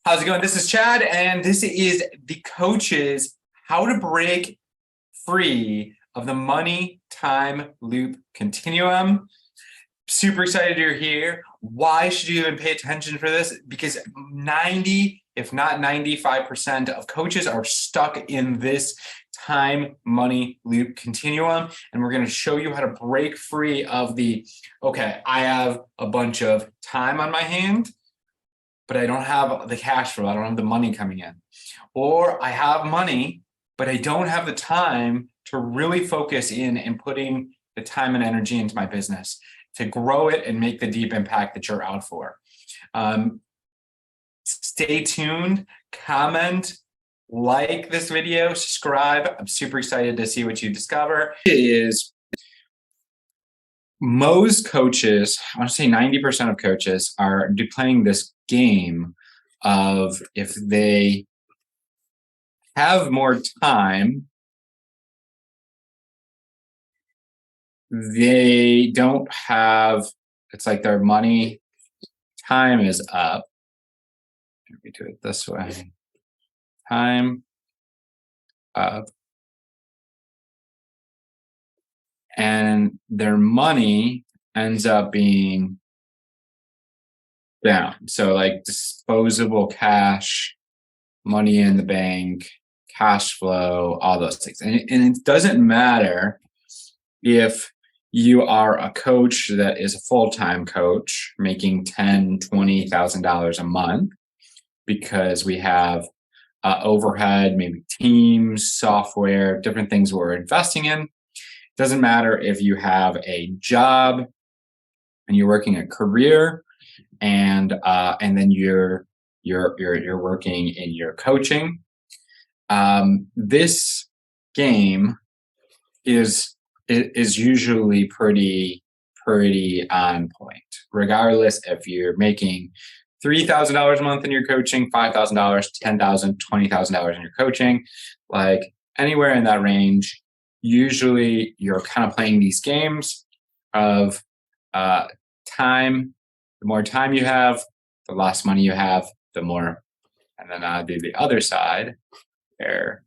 How's it going? This is Chad, and this is the coaches how to break free of the money time loop continuum. Super excited you're here. Why should you even pay attention for this? Because 90, if not 95% of coaches are stuck in this time money loop continuum. And we're going to show you how to break free of okay, I have a bunch of time on my hand, but I don't have the cash flow. I don't have the money coming in. Or I have money, but I don't have the time to really focus in and putting the time and energy into my business to grow it and make the deep impact that you're out for. Stay tuned, comment, like this video, subscribe. I'm super excited to see what you discover. Most coaches, I want to say 90% of coaches are playing this game of if they have more time, they don't have, it's like their money time is up. Let me do it this way. Time up. And their money ends up being down. So like disposable cash, money in the bank, cash flow, all those things. And it doesn't matter if you are a coach that is a full-time coach making $10,000, $20,000 a month, because we have overhead, maybe teams, software, different things we're investing in. It doesn't matter if you have a job and you're working a career, and then you're working in your coaching. This game is usually pretty on point, regardless if you're making $3,000 a month in your coaching, $5,000, $10,000, $20,000 in your coaching, like anywhere in that range. Usually, you're kind of playing these games of time. The more time you have, the less money you have, the more. And then I'll do the other side, where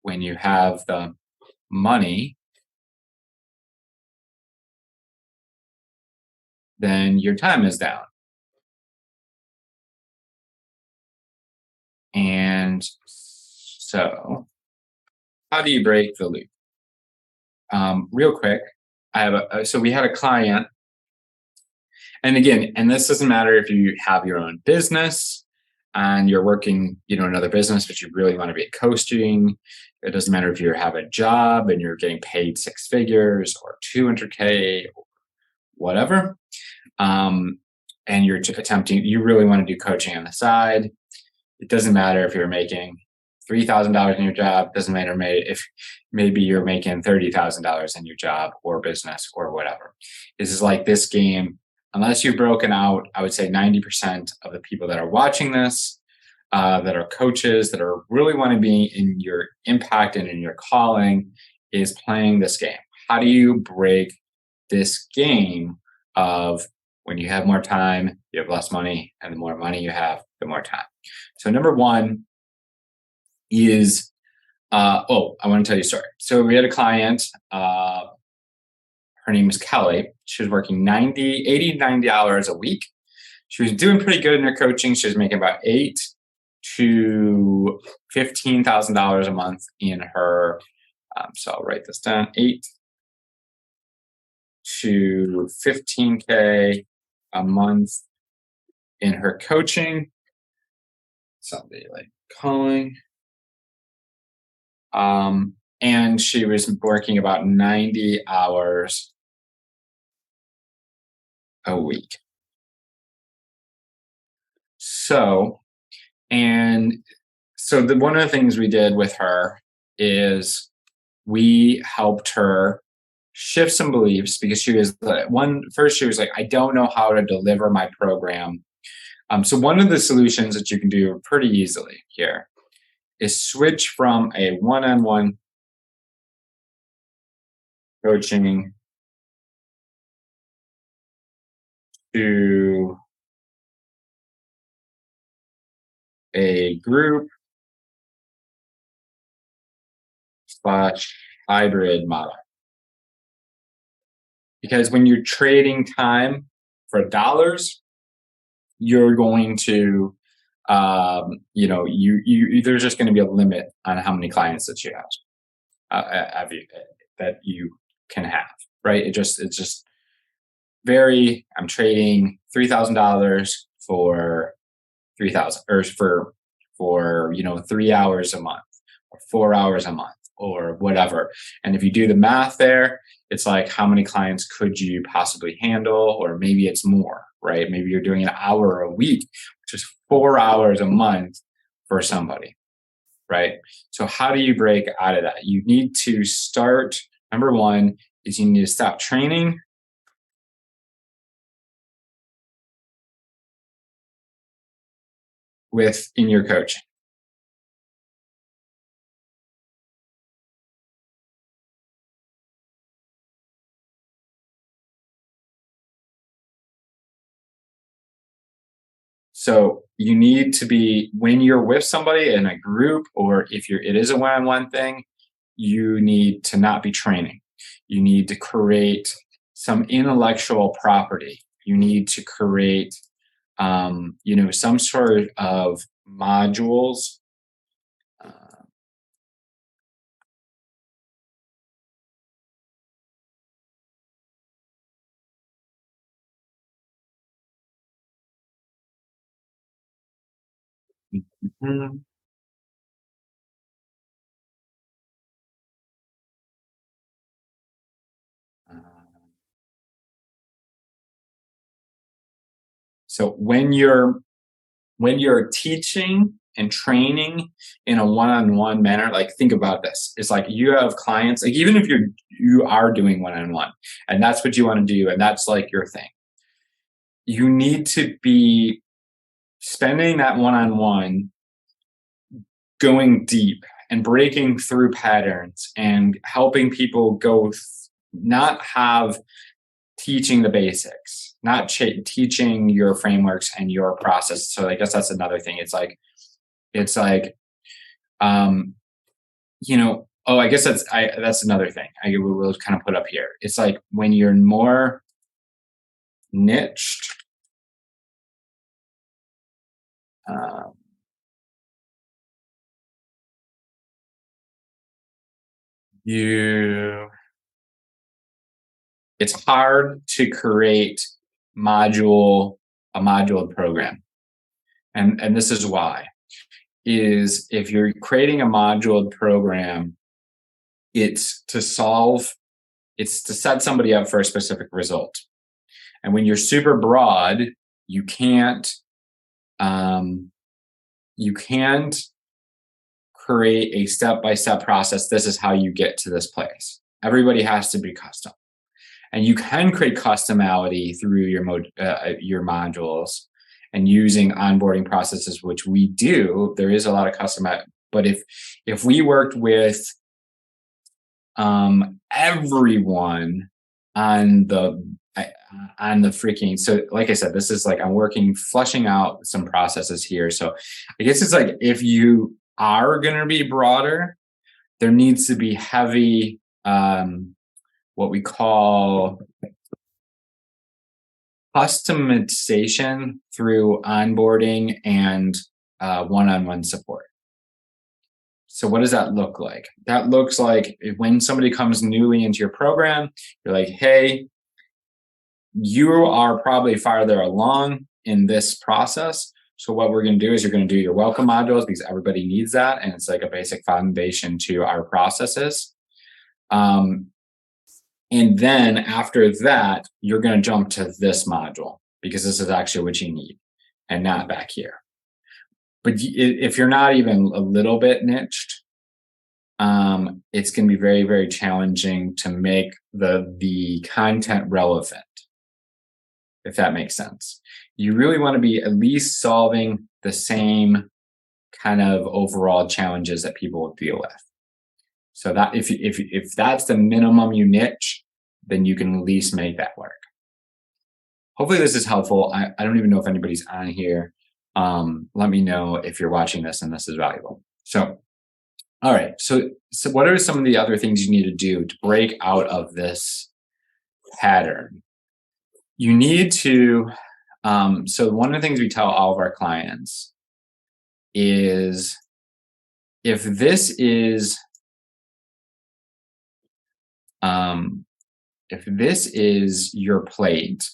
when you have the money, then your time is down. And so, how do you break the loop? Real quick, so we had a client, and again, and this doesn't matter if you have your own business and you're working, another business, but you really want to be coaching. It doesn't matter if you have a job and you're getting paid 6 figures or 200K or whatever. And you're you really want to do coaching on the side. It doesn't matter if you're making $3,000 in your job. It doesn't matter if maybe you're making $30,000 in your job or business or whatever. This is like this game. Unless you've broken out, I would say 90% of the people that are watching this, that are coaches, that are really want to be in your impact and in your calling, is playing this game. How do you break this game of when you have more time, you have less money, and the more money you have, the more time? So number one is, I want to tell you a story. So we had a client, her name was Kelly. She was working 80, 90 hours a week. She was doing pretty good in her coaching. She was making about $8,000 to $15,000 a month in her, so I'll write this down, 8 to 15K a month in her coaching. Somebody like calling. And she was working about 90 hours a week. So one of the things we did with her is we helped her shift some beliefs, because she was first she was like, I don't know how to deliver my program. So one of the solutions that you can do pretty easily here is switch from a one-on-one coaching to a group slash hybrid model. Because when you're trading time for dollars, you're going to, there's just going to be a limit on how many clients that you that you can have, right? It's just I'm trading $3,000 for 3,000 or for 3 hours a month or 4 hours a month or whatever. And if you do the math there, it's like, how many clients could you possibly handle? Or maybe it's more, right? Maybe you're doing an hour a week, which is 4 hours a month for somebody, right? So how do you break out of that? You need to start, number one, is you need to stop training in your coaching. So you need to be, when you're with somebody in a group, or if it is a one-on-one thing, you need to not be training. You need to create some intellectual property. You need to create, some sort of modules. Mhm. So when you're teaching and training in a one-on-one manner, like, think about this. It's like you have clients, like, even if you are doing one-on-one and that's what you want to do and that's like your thing, you need to be spending that one-on-one going deep and breaking through patterns and helping people not have teaching the basics, not teaching your frameworks and your process. So I guess that's another thing. It's like, I guess that's another thing I will kind of put up here. It's like when you're more niched, it's hard to create a module program. And this is why, is if you're creating a module program, it's to set somebody up for a specific result. And when you're super broad, you can't create a step-by-step process. This is how you get to this place. Everybody has to be custom. And you can create customality through your modules and using onboarding processes, which we do. There is a lot of custom, but if we worked with everyone on the freaking, so like I said, this is like, I'm flushing out some processes here. So I guess it's like, if you are going to be broader, there needs to be heavy, what we call customization through onboarding and one-on-one support. So what does that look like? That looks like when somebody comes newly into your program, you're like, hey, you are probably farther along in this process. So what we're going to do is you're going to do your welcome modules, because everybody needs that. And it's like a basic foundation to our processes. And then after that, you're going to jump to this module, because this is actually what you need and not back here. But if you're not even a little bit niched, it's going to be very, very challenging to make the content relevant, if that makes sense. You really want to be at least solving the same kind of overall challenges that people deal with. So that if that's the minimum you niche, then you can at least make that work. Hopefully this is helpful. I don't even know if anybody's on here. Let me know if you're watching this and this is valuable. So, all right. So what are some of the other things you need to do to break out of this pattern? You need to, so one of the things we tell all of our clients is if this is, um, if this is your plate,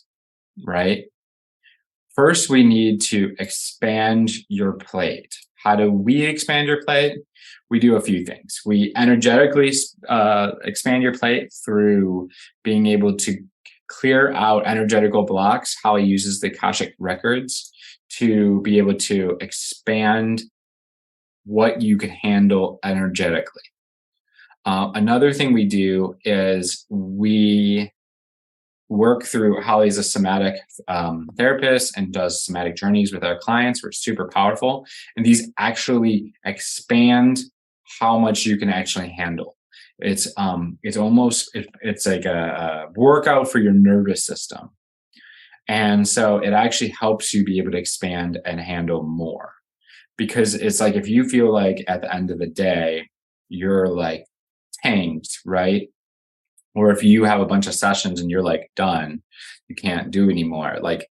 right? First, we need to expand your plate. How do we expand your plate? We do a few things. We energetically expand your plate through being able to clear out energetical blocks. Holly uses the Akashic records to be able to expand what you can handle energetically. Another thing we do is we work through. Holly's a somatic therapist and does somatic journeys with our clients. We're super powerful, and these actually expand how much you can actually handle. It's almost it's like a workout for your nervous system, and so it actually helps you be able to expand and handle more. Because it's like if you feel like at the end of the day you're like tanked, right? Or if you have a bunch of sessions and you're like done, you can't do anymore. Like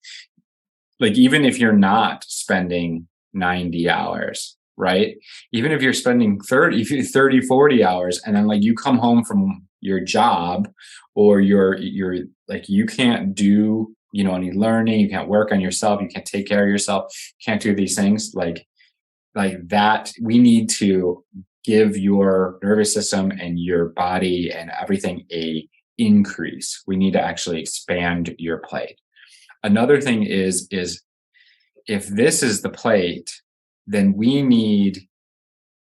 even if you're not spending 90 hours, right? Even if you're spending 40 hours and then like you come home from your job or you're like you can't do, any learning, you can't work on yourself, you can't take care of yourself, can't do these things like that. We need to give your nervous system and your body and everything a increase. We need to actually expand your plate. Another thing is if this is the plate, then we need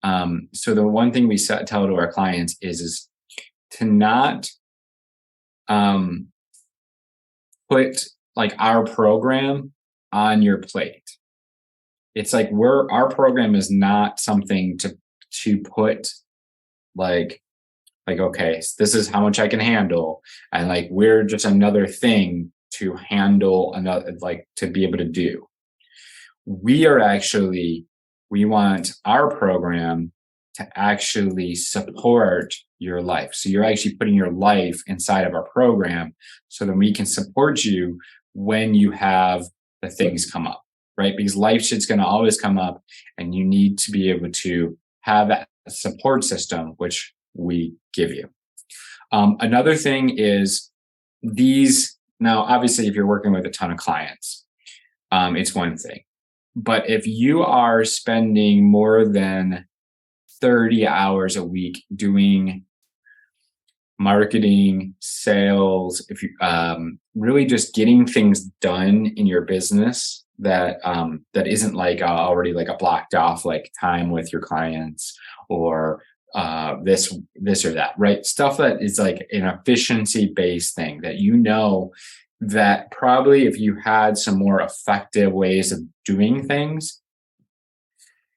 so the one thing we tell to our clients is to not put like our program on your plate. It's like our program is not something to put like okay, so this is how much I can handle, and like we're just another thing to handle, another like to be able to do. We want our program to actually support your life. So you're actually putting your life inside of our program so that we can support you when you have the things come up, right? Because life shit's going to always come up, and you need to be able to have that support system, which we give you. Another thing is these. Now, obviously, if you're working with a ton of clients, it's one thing. But if you are spending more than 30 hours a week doing marketing, sales, if you really just getting things done in your business that isn't like already like a blocked off like time with your clients or this or that, right? Stuff that is like an efficiency based thing that that probably if you had some more effective ways of doing things,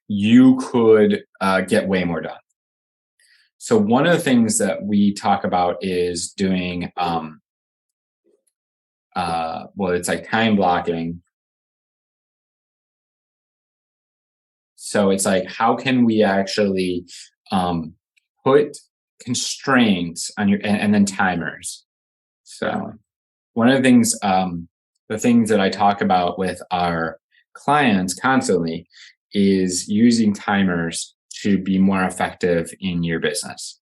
you could get way more done. So one of the things that we talk about is doing, it's like time blocking. So it's like, how can we actually put constraints on and then timers? So one of the things that I talk about with our clients constantly is using timers to be more effective in your business.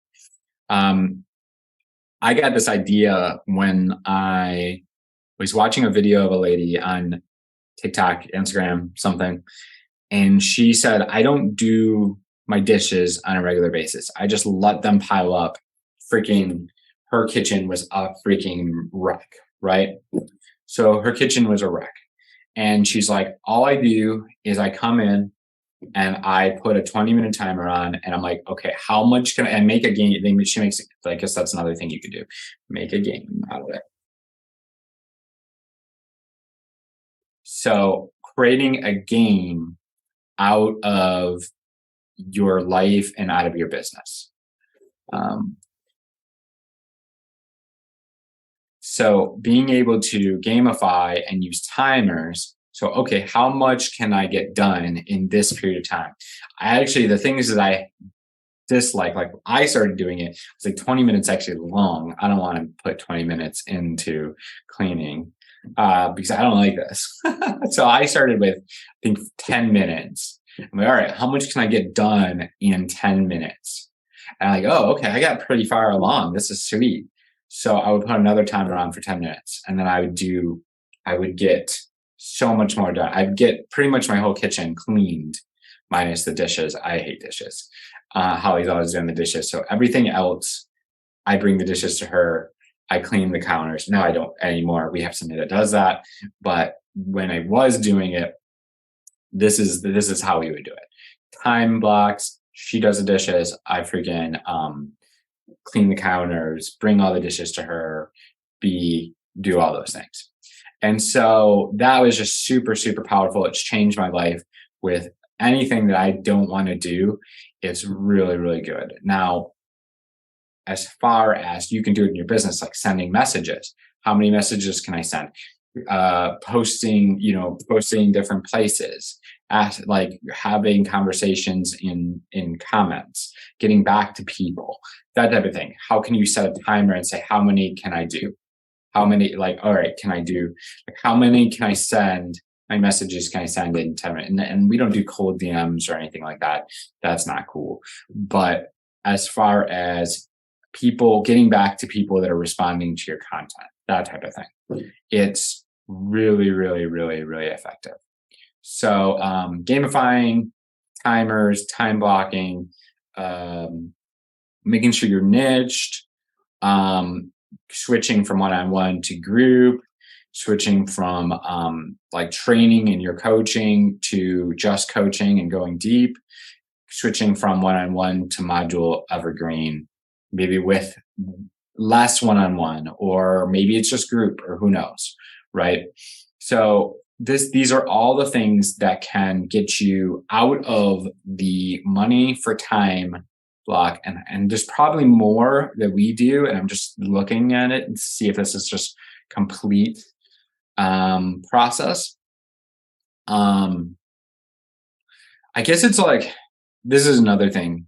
I got this idea when I was watching a video of a lady on TikTok, Instagram, something, and she said, I don't do my dishes on a regular basis. I just let them pile up. Freaking, her kitchen was a freaking wreck, right? So her kitchen was a wreck. And she's like, all I do is I come in and I put a 20-minute timer on and I'm like, okay, how much can I make a game? She makes it, I guess that's another thing you could do. Make a game out of it. So creating a game out of your life and out of your business. So being able to gamify and use timers So, okay, how much can I get done in this period of time? The things that I dislike, like I started doing it, it's like 20 minutes actually long. I don't want to put 20 minutes into cleaning because I don't like this. So I started with, I think, 10 minutes. I'm like, all right, how much can I get done in 10 minutes? And I'm like, oh, okay, I got pretty far along. This is sweet. So I would put another timer on for 10 minutes. And then I would get so much more done. I'd get pretty much my whole kitchen cleaned, minus the dishes. I hate dishes. Holly's always doing the dishes. So everything else, I bring the dishes to her. I clean the counters. No, I don't anymore. We have somebody that does that. But when I was doing it, this is how we would do it. Time blocks. She does the dishes. I freaking clean the counters, bring all the dishes to her, do all those things. And so that was just super, super powerful. It's changed my life. With anything that I don't want to do, it's really, really good. Now, as far as you can do it in your business, like sending messages, how many messages can I send? Posting different places, like having conversations in comments, getting back to people, that type of thing. How can you set a timer and say, how many can I do? How many, like, all right, can I do, like, how many can I send? My messages can I send in 10 minutes? And we don't do cold DMs or anything like that. That's not cool. But as far as people getting back to people that are responding to your content, that type of thing, it's really, really, really, really effective. So gamifying, timers, time blocking, making sure you're niched, switching from one-on-one to group, switching from like training and your coaching to just coaching and going deep, switching from one-on-one to module evergreen, maybe with less one-on-one, or maybe it's just group, or who knows, right? So these are all the things that can get you out of the money for time block. And there's probably more that we do, and I'm just looking at it and see if this is just complete process. I guess it's like, this is another thing.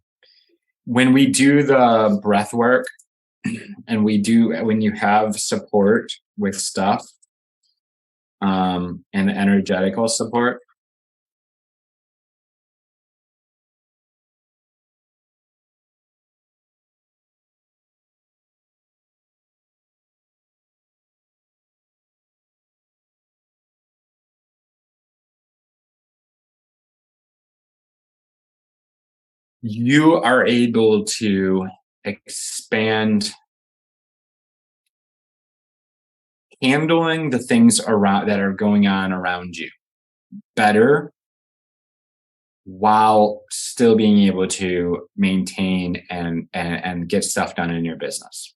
When we do the breath work, and when you have support with stuff, and energetical support, you are able to expand handling the things around that are going on around you better, while still being able to maintain and get stuff done in your business.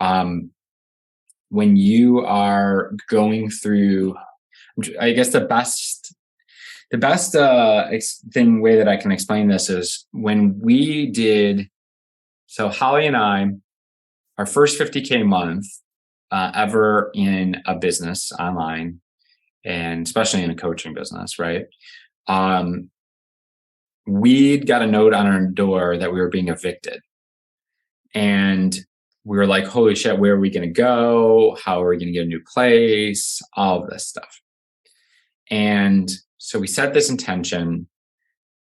When you are going through, I guess the best way that I can explain this is when we did. So Holly and I, our first 50K month ever in a business online, and especially in a coaching business, right? We'd got a note on our door that we were being evicted. And we were like, holy shit, where are we going to go? How are we going to get a new place? All of this stuff. And so we set this intention,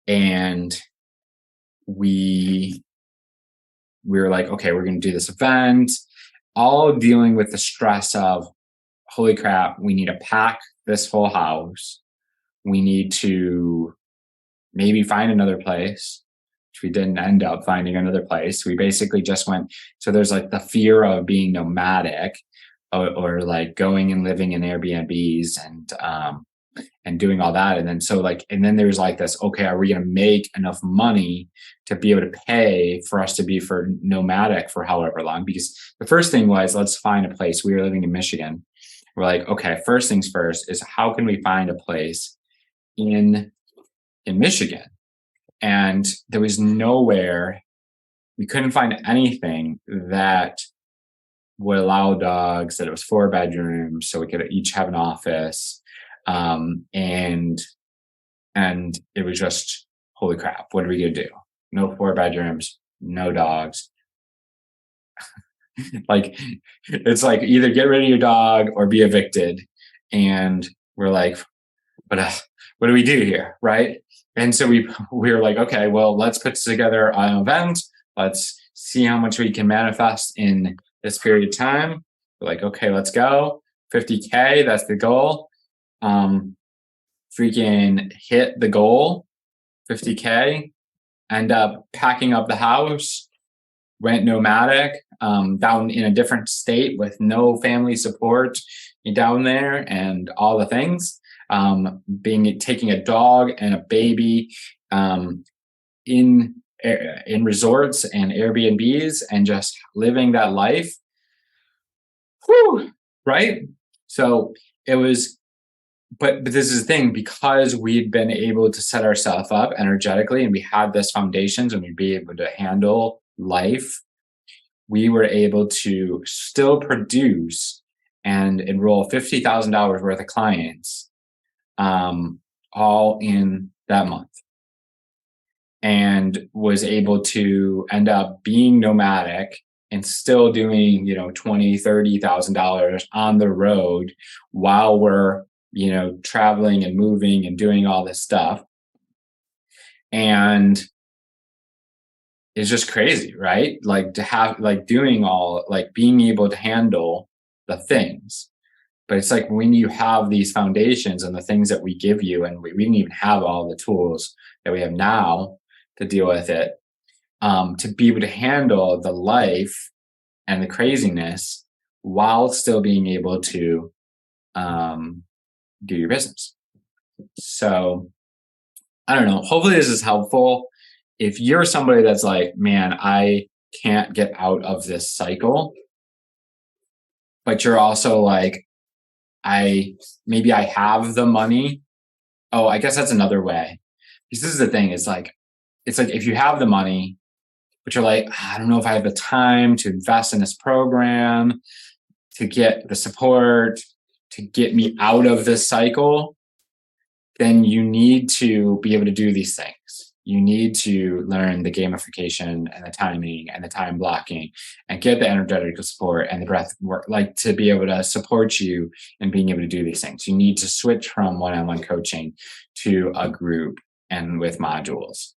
and we were like, okay, we're going to do this event, all dealing with the stress of, holy crap, we need to pack this whole house. We need to maybe find another place, which we didn't end up finding another place. We basically just went. So there's like the fear of being nomadic, or like going and living in Airbnbs and doing all that. And then there's like this, okay, are we going to make enough money to be able to pay for us to be for nomadic for however long? Because the first thing was, let's find a place. We were living in Michigan. We're like, okay, first things first is, how can we find a place in Michigan? And there was nowhere, we couldn't find anything that would allow dogs, that it was 4 bedrooms, so we could each have an office. And it was just, holy crap, what are we gonna do? No 4 bedrooms, no dogs. Like, it's like either get rid of your dog or be evicted. And we're like, but what do we do here, right? And so we were like, okay, well, let's put together an event. Let's see how much we can manifest in this period of time. We're like, okay, let's go. 50K, that's the goal. Freaking hit the goal, 50K. End up packing up the house, went nomadic, down in a different state with no family support down there and all the things. Taking a dog and a baby in resorts and Airbnbs and just living that life. Whew, right? So it was, but this is the thing, because we'd been able to set ourselves up energetically and we had this foundations and we'd be able to handle life, we were able to still produce and enroll $50,000 worth of clients, all in that month, and was able to end up being nomadic and still doing, $20,000-$30,000 on the road while we're, traveling and moving and doing all this stuff. And it's just crazy, right? Like to have, like doing all, like being able to handle the things. But it's like when you have these foundations and the things that we give you, and we didn't even have all the tools that we have now to deal with it, to be able to handle the life and the craziness while still being able to do your business. So I don't know. Hopefully this is helpful. If you're somebody that's like, man, I can't get out of this cycle, but you're also like, maybe I have the money. Oh, I guess that's another way. Because this is the thing, it's like if you have the money, but you're like, I don't know if I have the time to invest in this program, to get the support, to get me out of this cycle, then you need to be able to do these things. You need to learn the gamification and the timing and the time blocking and get the energetic support and the breath work, like to be able to support you in being able to do these things. You need to switch from one-on-one coaching to a group and with modules.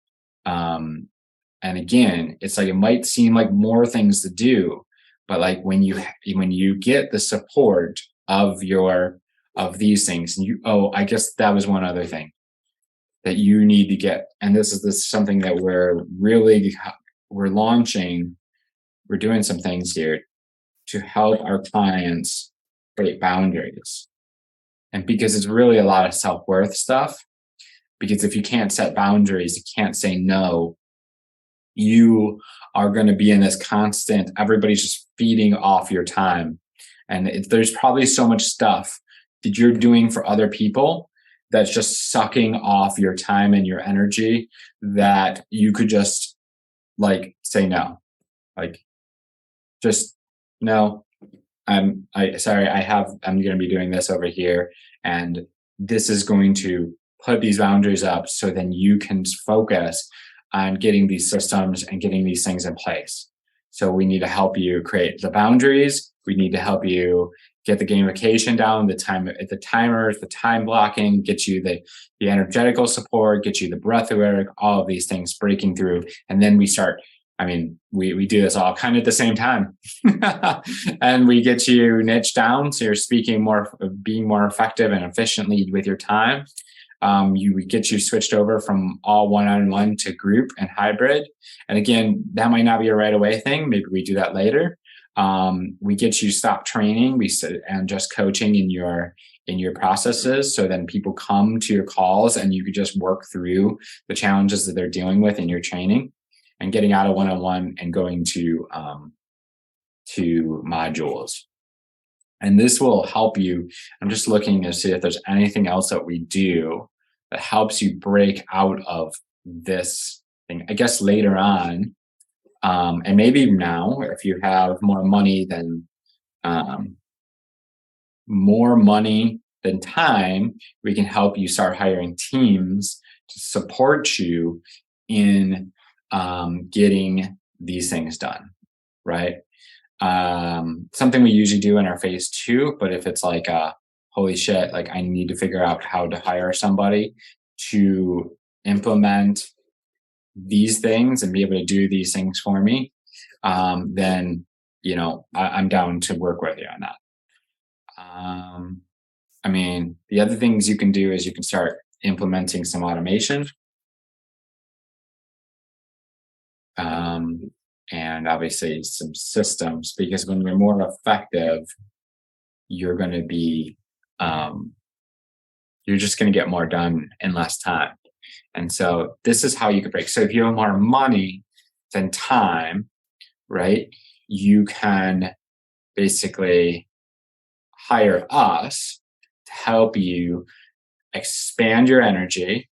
And again, it's like, it might seem like more things to do, but like when you get the support of these things, and I guess that was one other thing that you need to get. And this is something that we're launching. We're doing some things here to help our clients create boundaries. And because it's really a lot of self-worth stuff, because if you can't set boundaries, you can't say no, you are going to be in this constant, everybody's just feeding off your time. And there's probably so much stuff that you're doing for other people that's just sucking off your time and your energy, that you could just like say no, like just no, I'm going to be doing this over here, and this is going to put these boundaries up so then you can focus on getting these systems and getting these things in place. So we need to help you create the boundaries. We need to help you get the gamification down, the timers, the time blocking, get you the energetical support, get you the breath work, all of these things breaking through. And then we start, we do this all kind of at the same time. And we get you niche down. So you're being more effective and efficiently with your time. We get you switched over from all one-on-one to group and hybrid. And again, that might not be a right away thing. Maybe we do that later. We get you stop training, and just coaching in your processes. So then people come to your calls and you could just work through the challenges that they're dealing with in your training, and getting out of one-on-one and going to modules. And this will help you. I'm just looking to see if there's anything else that we do that helps you break out of this thing, I guess later on. And maybe now, if you have more money then time, we can help you start hiring teams to support you in getting these things done, right? Something we usually do in our phase two, but if it's like, holy shit, like I need to figure out how to hire somebody to implement these things and be able to do these things for me, then I'm down to work with you on that. Um, I mean, the other things you can do is you can start implementing some automation, um, and obviously some systems, because when you're more effective, you're going to be, um, you're just going to get more done in less time. And so this is how you can break. So if you have more money than time, right, you can basically hire us to help you expand your energy,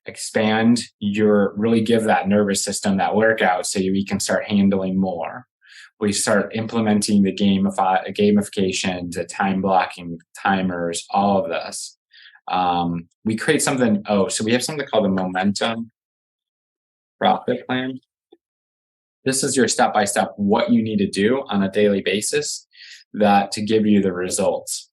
expand your, really give that nervous system that workout so we can start handling more. We start implementing the gamification, the time blocking, timers, all of this. We create something. Oh, so we have something called the momentum profit plan. This is your step by step what you need to do on a daily basis that to give you the results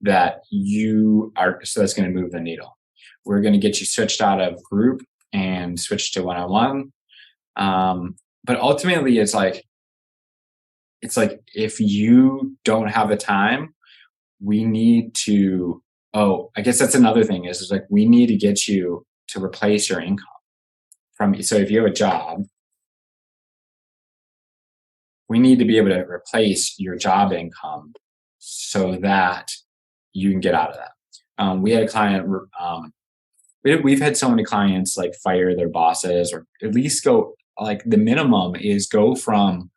that you are. So that's going to move the needle. We're going to get you switched out of group and switched to one-on-one. But ultimately, it's like if you don't have the time, we need to. Oh, I guess that's another thing is like we need to get you to replace your income from. So if you have a job, we need to be able to replace your job income so that you can get out of that. We had a client. We've had so many clients like fire their bosses, or at least go, like the minimum is go from,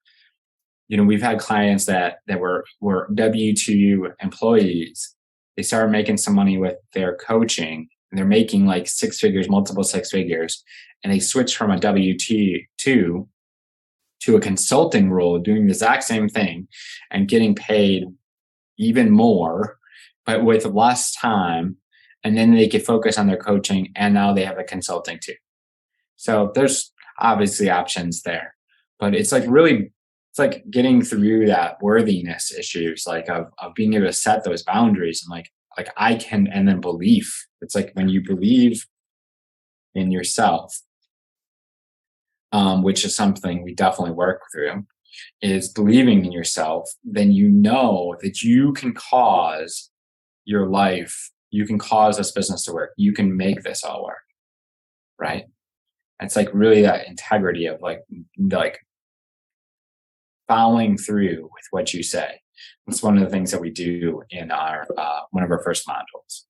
we've had clients that were W-2 employees. They started making some money with their coaching, and they're making like six figures, multiple six figures, and they switched from a W-2 to a consulting role, doing the exact same thing and getting paid even more, but with less time. And then they could focus on their coaching, and now they have a consulting too. So there's obviously options there, but it's like really, it's like getting through that worthiness issues, like of being able to set those boundaries and like I can, and then belief. It's like when you believe in yourself, which is something we definitely work through, is believing in yourself, then you know that you can cause your life, you can cause this business to work, you can make this all work, right? It's like really that integrity of like following through with what you say. It's one of the things that we do in our one of our first modules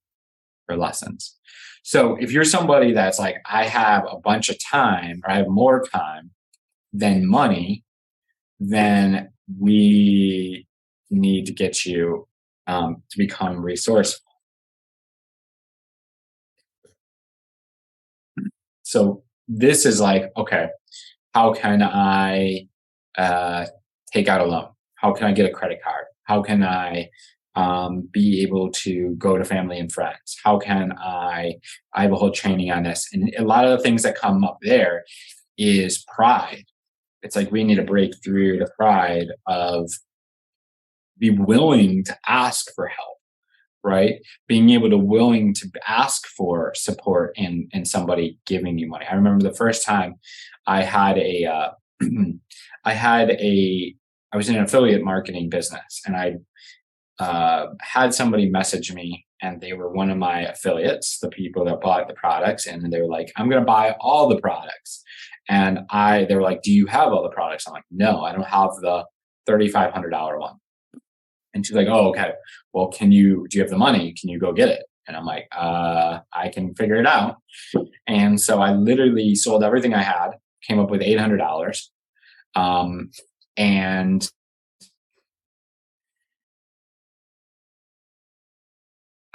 or lessons. So if you're somebody that's like, I have a bunch of time, or I have more time than money, then we need to get you to become resourceful. So this is like, okay, how can I take out a loan? How can I get a credit card? How can I be able to go to family and friends? How can I have a whole training on this. And a lot of the things that come up there is pride. It's like we need to break through the pride of be willing to ask for help, right? Being able to willing to ask for support in somebody giving you money. I remember the first time I had I was in an affiliate marketing business, and I had somebody message me, and they were one of my affiliates, the people that bought the products, and they were like, I'm going to buy all the products. And they were like, do you have all the products? I'm like, no, I don't have the $3,500 one. And she's like, oh, okay. Well, do you have the money? Can you go get it? And I'm like, I can figure it out. And so I literally sold everything I had, came up with $800. And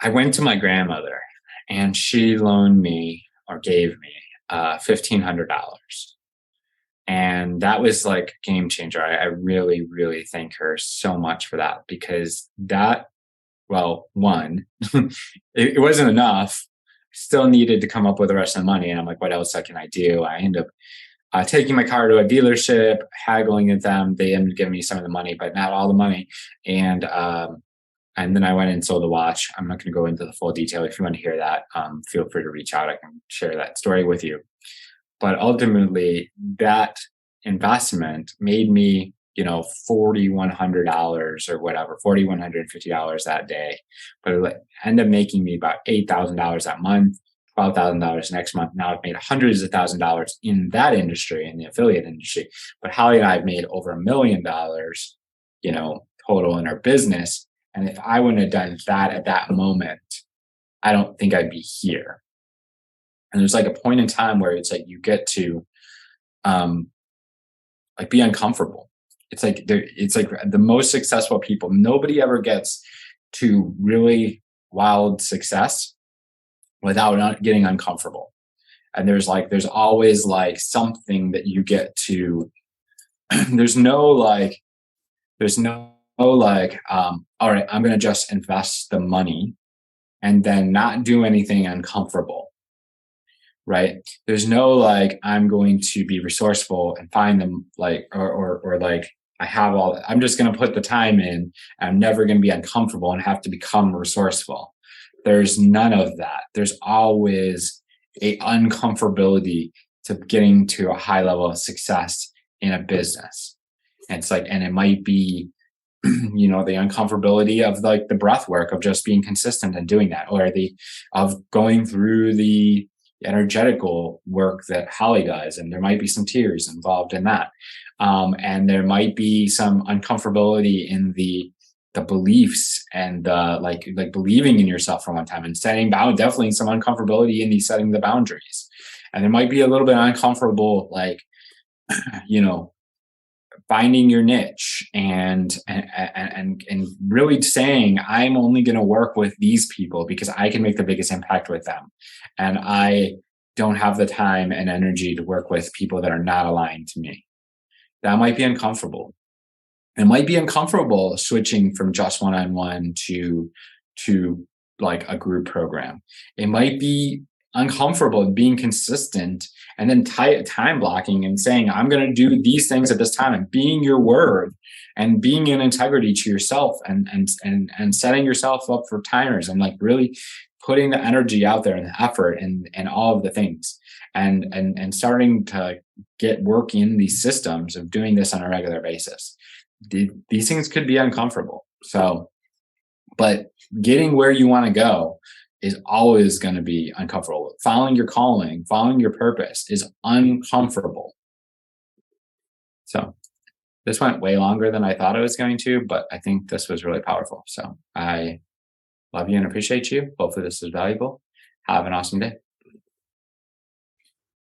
I went to my grandmother, and she loaned me, or gave me $1,500. And that was like a game changer. I really, really thank her so much for that, because that well, one, it wasn't enough. Still needed to come up with the rest of the money. And I'm like, what else can I do? I end up taking my car to a dealership, haggling with them. They ended up giving me some of the money, but not all the money. And then I went and sold the watch. I'm not going to go into the full detail. If you want to hear that, feel free to reach out. I can share that story with you. But ultimately, that investment made me, $4,100 or whatever, $4,150 that day. But it ended up making me about $8,000 that month, $12,000 next month. Now I've made hundreds of $1,000s in that industry, in the affiliate industry. But Holly and I have made over $1 million, total in our business. And if I wouldn't have done that at that moment, I don't think I'd be here. And there's like a point in time where it's like you get to be uncomfortable. It's like the most successful people, nobody ever gets to really wild success without not getting uncomfortable. And there's always like something that you get to, there's no all right, I'm going to just invest the money and then not do anything uncomfortable. Right. There's no I'm going to be resourceful and find them I'm just going to put the time in. I'm never going to be uncomfortable and have to become resourceful. There's none of that. There's always a uncomfortability to getting to a high level of success in a business. And and it might be, the uncomfortability of the breath work of just being consistent and doing that, or of going through the energetical work that Holly does. And there might be some tears involved in that. And there might be some uncomfortability in the beliefs and believing in yourself for one time and setting definitely some uncomfortability in setting the boundaries. And there might be a little bit uncomfortable, finding your niche and really saying, I'm only going to work with these people because I can make the biggest impact with them. And I don't have the time and energy to work with people that are not aligned to me. That might be uncomfortable. It might be uncomfortable switching from just one-on-one to a group program. It might be uncomfortable being consistent and then time blocking and saying, I'm going to do these things at this time, and being your word and being in integrity to yourself and setting yourself up for timers and really putting the energy out there and the effort and all of the things and starting to get work in these systems of doing this on a regular basis. These things could be uncomfortable. But getting where you want to go is always going to be uncomfortable. Following your calling, following your purpose is uncomfortable. So this went way longer than I thought it was going to, but I think this was really powerful. So I love you and appreciate you. Hopefully this is valuable. Have an awesome day.